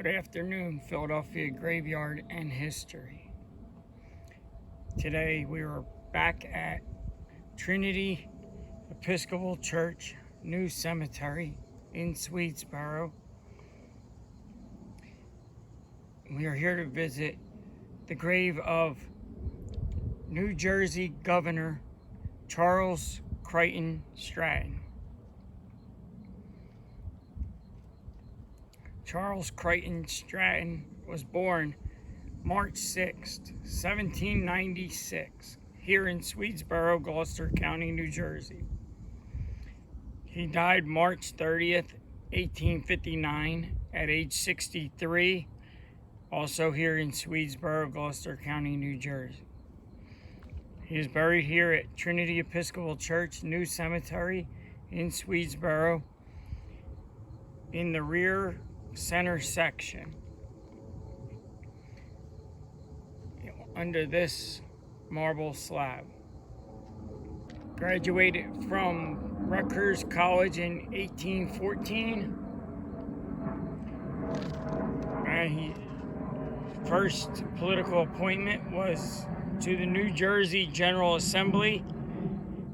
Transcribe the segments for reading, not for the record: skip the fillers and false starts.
Good afternoon, Philadelphia Graveyard and History. Today we are back at Trinity Episcopal Church, New Cemetery in Swedesboro. We are here to visit the grave of New Jersey Governor Charles C Stratton. Charles C Stratton was born March 6, 1796, here in Swedesboro, Gloucester County, New Jersey. He died March 30th, 1859, at age 63, also here in Swedesboro, Gloucester County, New Jersey. He is buried here at Trinity Episcopal Church, New Cemetery in Swedesboro, in the rear center section, under this marble slab. Graduated from Rutgers College in 1814, and his first political appointment was to the New Jersey General Assembly,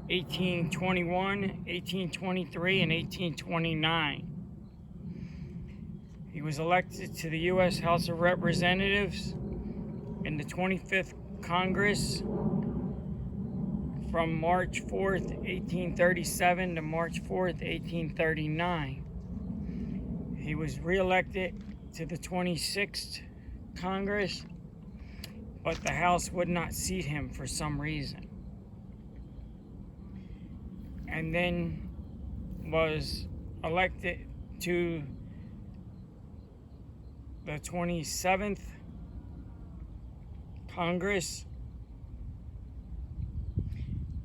1821, 1823, and 1829. He was elected to the U.S. House of Representatives in the 25th Congress from March 4th, 1837 to March 4th, 1839. He was re-elected to the 26th Congress, but the House would not seat him for some reason. And then was elected to the 27th Congress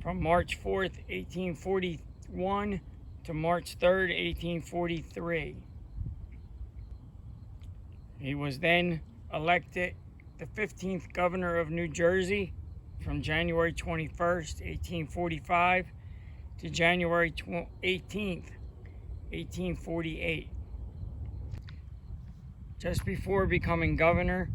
from March 4th, 1841 to March 3rd, 1843. He was then elected the 15th Governor of New Jersey from January 21st, 1845 to January 18th, 1848. Just before becoming governor,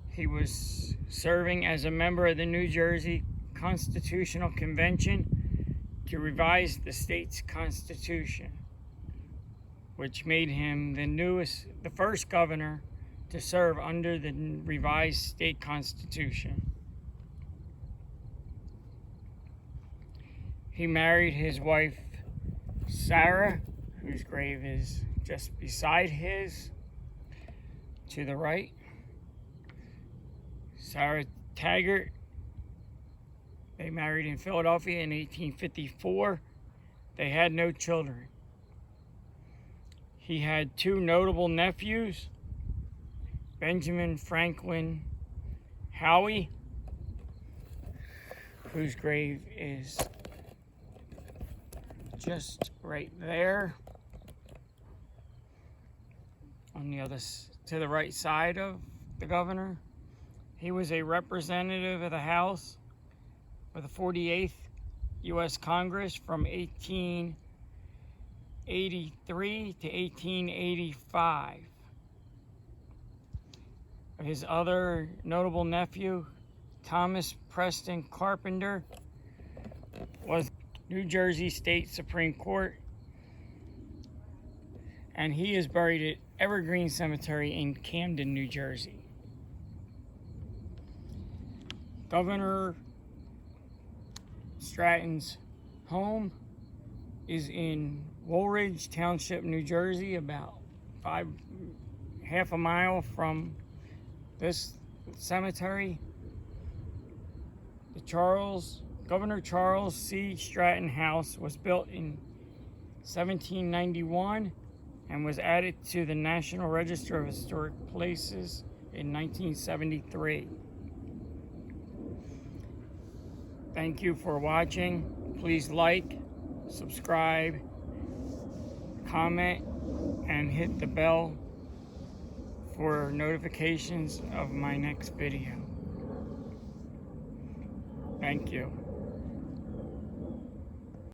he was serving as a member of the New Jersey Constitutional Convention to revise the state's constitution, which made him the first governor to serve under the revised state constitution. He married his wife, Sarah, whose grave is just beside his, to the right. Sarah Taggart. They married in Philadelphia in 1854. They had no children. He had two notable nephews, Benjamin Franklin Howie, whose grave is just right there on the other to the right side of the governor. He was a representative of the House for the 48th U.S. Congress from 1883 to 1885. His other notable nephew, Thomas Preston Carpenter, was New Jersey State Supreme Court, and he is buried at Evergreen Cemetery in Camden, New Jersey. Governor Stratton's home is in Woolridge Township, New Jersey, about half a mile from this cemetery. The Governor Charles C Stratton House was built in 1791 and was added to the National Register of Historic Places in 1973. Thank you for watching. Please like, subscribe, comment, and hit the bell for notifications of my next video. Thank you.